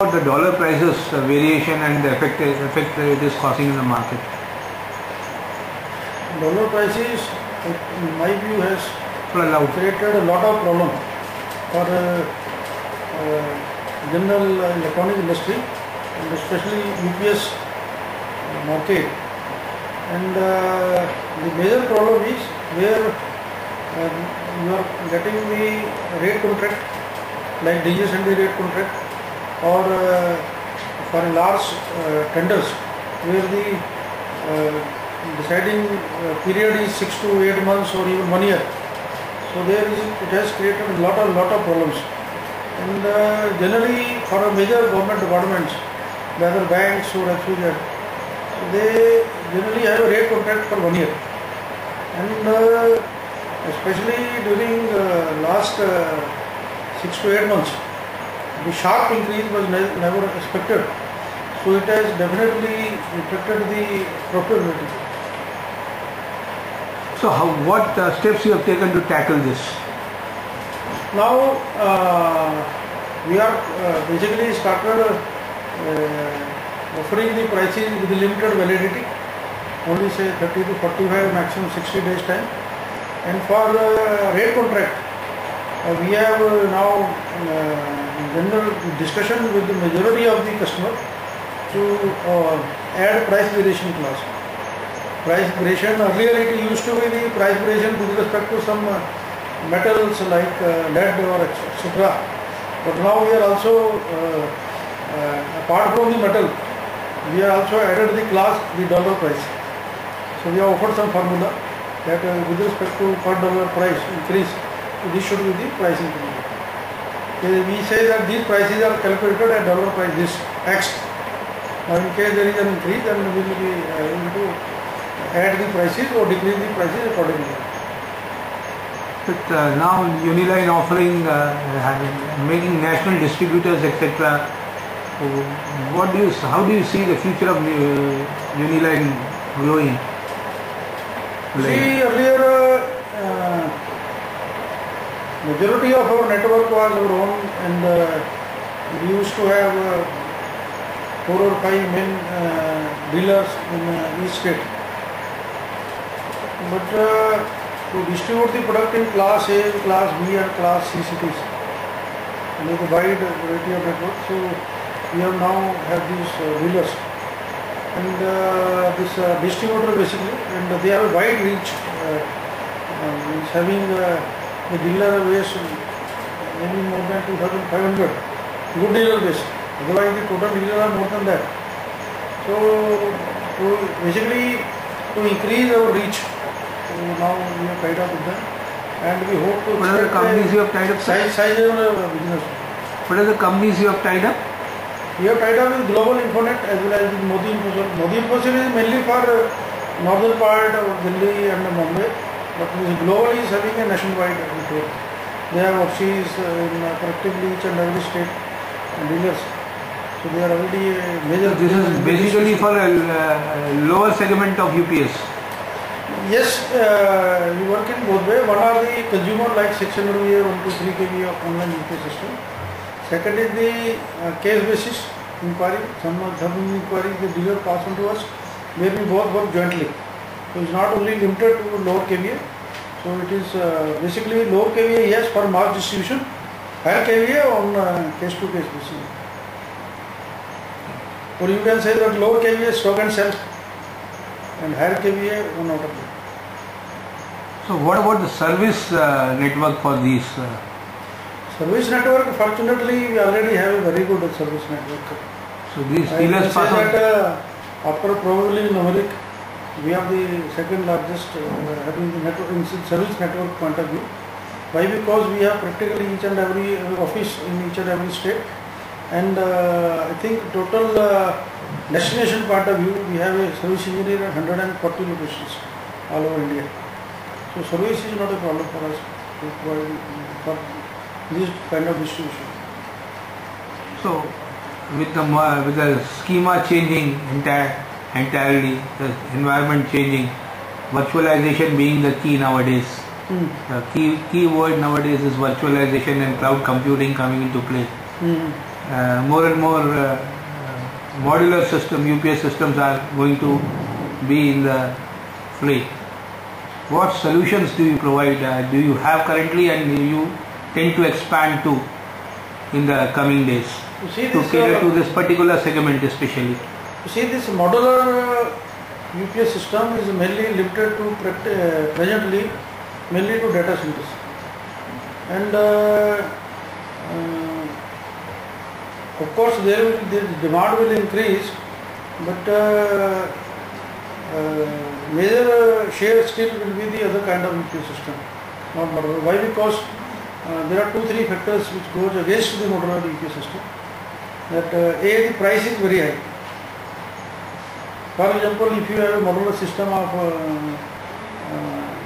about the dollar prices variation and the effect that it is causing in the market? Dollar prices, in my view, has created a lot of problem for general electronic industry and especially UPS market. And the major problem is where you are getting the rate contract like DGSND rate contract, or for large tenders where the deciding period is 6 to 8 months or even 1 year. So it has created a lot of problems. And generally for major government departments, whether banks or XYZ, they generally have a rate contract for 1 year. And especially during last 6 to 8 months, the sharp increase was never expected. So it has definitely affected the profitability. So what steps you have taken to tackle this? Now we are basically started offering the prices with limited validity, only say 30 to 45, maximum 60 days time. And for rate contract, we have now general discussion with the majority of the customer to add price variation clause. Price variation, earlier it used to be the price variation with respect to some metals like lead or etc. But now we are also, apart from the metal, we are also added the clause, the dollar price. So we have offered some formula that with respect to per dollar price increase, this should be the price increase. We say that these prices are calculated at dollar price this X. Now in case there is an increase, then we will be able to add the prices or decrease the prices accordingly. But now Uniline offering, making national distributors, etc. How do you see the future of Uniline growing? See, earlier majority of our network was our own, and we used to have 4 or 5 main dealers in each state. But to distribute the product in class A, class B and class C cities, and with a wide variety of networks, so we have now have these dealers. And this distributor basically, and they have a wide reach, having the dealer base maybe more than 2,500 good dealer base. Otherwise the total dealers are more than that. So basically to increase our reach, now we have tied up with them, and we hope to. What are the companies you have tied up? Sizable business. What are the companies you have tied up? We have tied up with Global Infonet as well as with Modi Infosol. Modi Infosol is mainly for northern part of Delhi and Mumbai, but Global is having a nationwide network. They have offices in practically each and every state dealers. So they are already a major. This is basically for a lower segment of UPS. Yes, we work in both ways. One are the consumer like 600 VA, 123 kV of online UPS system. Second is the case basis inquiry. Some inquiry the dealer pass on to us, where we both work jointly. So it's not only limited to lower kVA. So it is basically lower kVA, yes, for mass distribution, higher kVA on case-to-case basis. Or you can say that lower kVA stock and sell, and higher kVA on order. So what about the service network for these? Service network, fortunately, we already have a very good service network. So these dealers pass on. After probably numeric, we are the second largest having the network in service network point of view. Why? Because we have practically each and every office in each and every state, and I think total destination point of view, we have a service engineer at 140 locations all over India. So service is not a problem for us for this kind of distribution. So with the schema changing entirely, the environment changing, virtualization being the key nowadays. The key word nowadays is virtualization and cloud computing coming into play. more and more modular system UPS systems are going to be in the fleet. What solutions do you provide? Do you have currently, and do you tend to expand to in the coming days to cater to this particular segment especially? You see, this modular UPS system is mainly limited to presently mainly to data centers, and of course the demand will increase, but major share still will be the other kind of UPS system, not modular. Why? Because there are 2-3 factors which goes against the modular UPS system. That A, the price is very high. For example, if you have a modular system of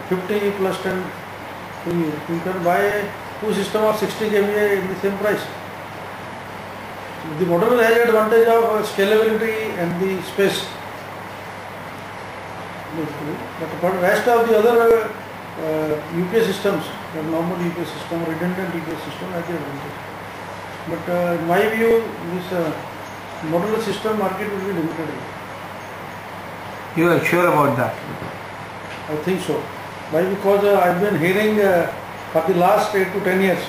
50 plus 10, you can buy 2 systems of 60 kVA in the same price. The modular has the advantage of scalability and the space. But for the rest of the other UPS systems, the normal UPS system, redundant UPS system has the advantage. But in my view, this modular system market will be limited. You are sure about that? I think so. Why? Because I've been hearing for the last 8 to 10 years.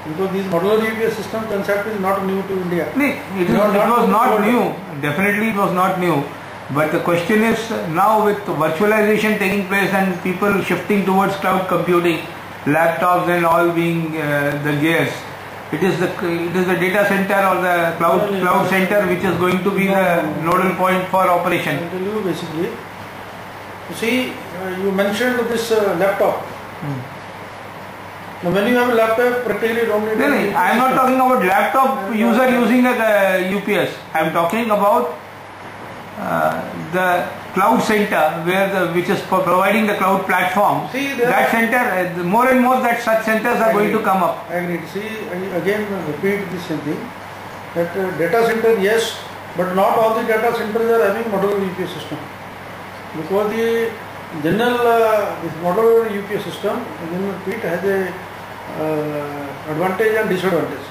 Because this modular UPS system concept is not new to India. It was not new. Definitely it was not new. But the question is, now with virtualization taking place and people shifting towards cloud computing, laptops and all being the gears, it is the data center or the cloud center which is going to be the nodal point for operation. I'll tell you basically. You see, you mentioned this laptop. Now when you have a laptop, practically don't need. No, I am not talking about laptop user using a UPS. I am talking about the cloud center which is providing the cloud platform. See, that center, more and more that such centers are going to come up. I agree. See, I again repeat this same thing, that data center, yes, but not all the data centers are having modular UPS system. Because the general this modular UPS system, again repeat, has a advantage and disadvantage.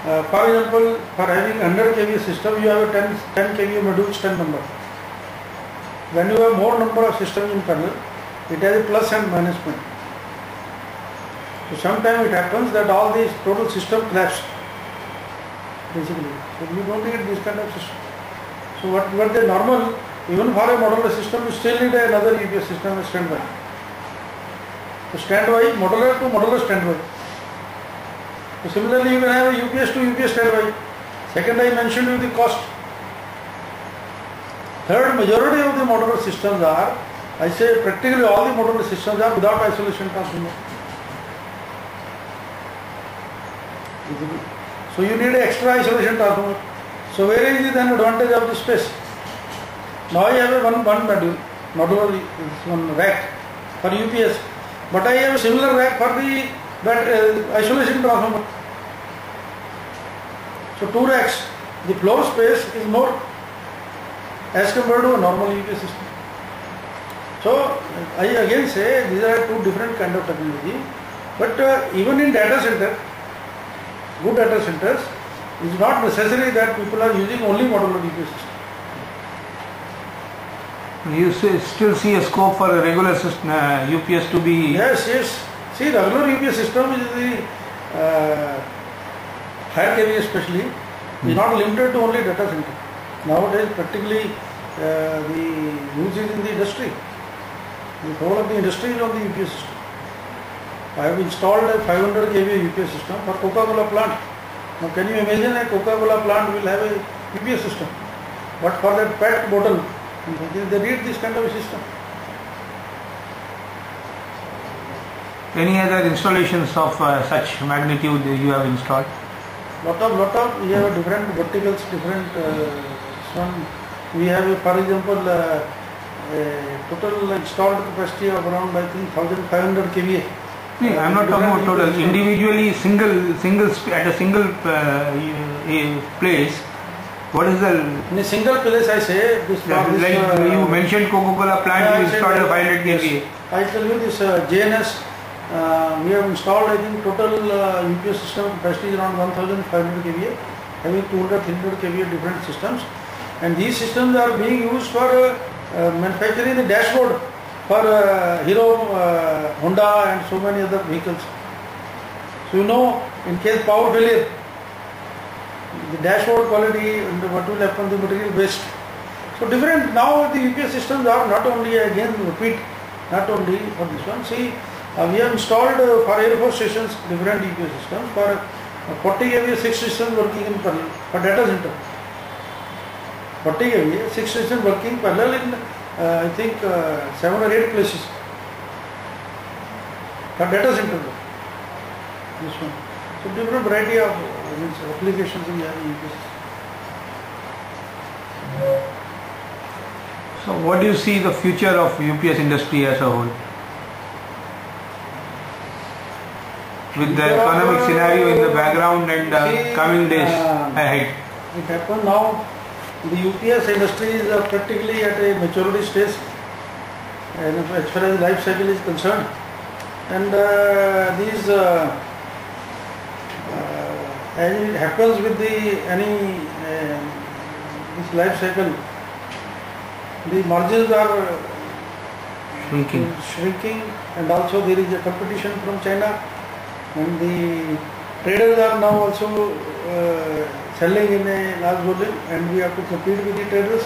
For example, for having 100 kVA system, you have a 10 kVA modules, 10 number. When you have more number of systems in parallel, it has a plus and minus point. So sometimes it happens that all these total system collapse, basically. So you don't need this kind of system. So what the normal, even for a modular system, you still need another UPS system as standby. So standby, modular to modular standby. So similarly, you can have a UPS to UPS standby. Second, I mentioned you the cost. Third, majority of the modular systems are, I say practically all the modular systems are without isolation transformer. So you need an extra isolation transformer. So where is the then advantage of the space? Now I have a one module, modular one rack for UPS, but I have a similar rack for the isolation transformer. So 2 racks, the floor space is more as compared to a normal UPS system. So I again say these are 2 different kind of technology, but even in data center, good data centers, it is not necessary that people are using only modular UPS system. You still see a scope for a regular system, UPS to be... Yes. See, regular UPS system is the higher kVA especially, is not limited to only data center. Nowadays practically the use is in the industry. The whole of the industry is on the UPS system. I have installed a 500 kVA UPS system for Coca-Cola plant. Now can you imagine a Coca-Cola plant will have a UPS system, but for that PET bottle, they need this kind of a system. Any other installations of such magnitude you have installed? Lot of we have different verticals, different one. We have, for example, total installed capacity of around, I think, 1500 kVA. I am not talking about total. Individually, single at a single place. What is the? In a single place, I say this. You mentioned Coca-Cola plant. You installed a 500 kVA. I tell you this JNS We have installed, I think, total UPS system capacity is around 1500 kVA, having 200, 300 kVA different systems. And these systems are being used for manufacturing the dashboard for Hero, Honda and so many other vehicles. So you know, in case power failure, the dashboard quality and what will happen, the material waste. So different, now the UPS systems are not only, again repeat, not only for this one. See, we have installed for Air Force stations different UPS systems. For 40 kVA 6 systems working in parallel for data center. 40 kVA 6 systems working parallel in I think 7 or 8 places for data center. This one. So different variety of applications in the UPS. So what do you see the future of UPS industry as a whole? With the economic scenario in the background and coming days ahead. It happened now, the UPS industry is practically at a maturity stage, and as far as life cycle is concerned. And these, as it happens with this life cycle, the margins are shrinking, and also there is a competition from China. And the traders are now also selling in a large volume, and we have to compete with the traders.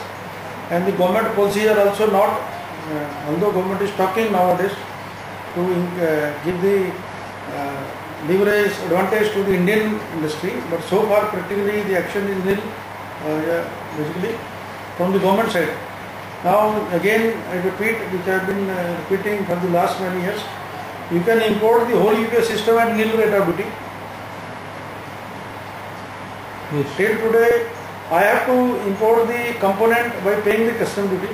And the government policy are also not, although government is talking nowadays to give the leverage advantage to the Indian industry, but so far practically the action is nil, basically from the government side. Now again I repeat, which I have been repeating for the last many years, you can import the whole UPS system at nil rate of duty. Yes. Till today, I have to import the component by paying the custom duty.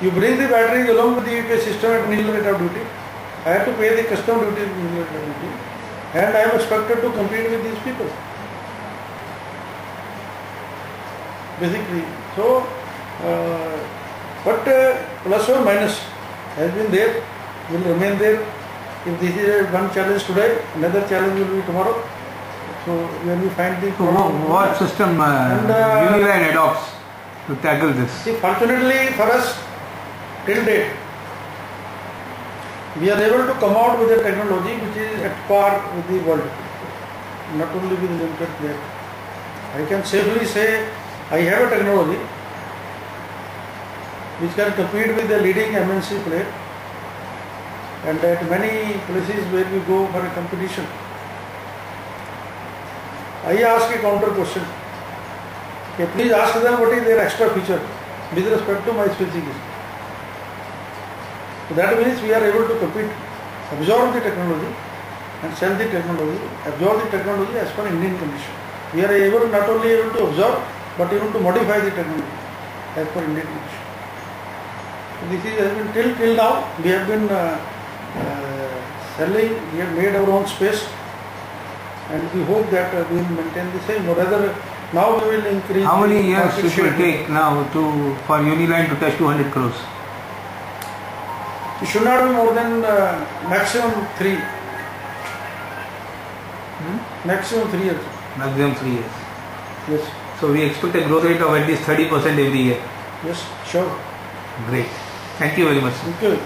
You bring the batteries along with the UPS system at nil rate of duty. I have to pay the custom duty at nil rate of duty, and I am expected to compete with these people. Basically, so but plus or minus has been there, will remain there. If this is one challenge today, another challenge will be tomorrow. So when we find the what system Uniline adopts to tackle this? See, fortunately for us, till date, we are able to come out with a technology which is at par with the world, not only with the limited player. I can safely say I have a technology which can compete with the leading MNC player, and at many places where we go for a competition, I ask a counter question. Okay, please ask them what is their extra feature with respect to my specification. So that means we are able to compete, absorb the technology and sell the technology, absorb the technology as per Indian condition. We are able not only able to absorb but able to modify the technology as per Indian condition. So this has been till now we have been selling, we have made our own space, and we hope that we will maintain the same, or rather now we will increase. How many years it will take now for Uniline to touch 200 crores? It should not be more than maximum 3. Maximum 3 years. Maximum 3 years. Yes. So we expect a growth rate of at least 30% every year. Yes, sure. Great. Thank you very much. Thank you.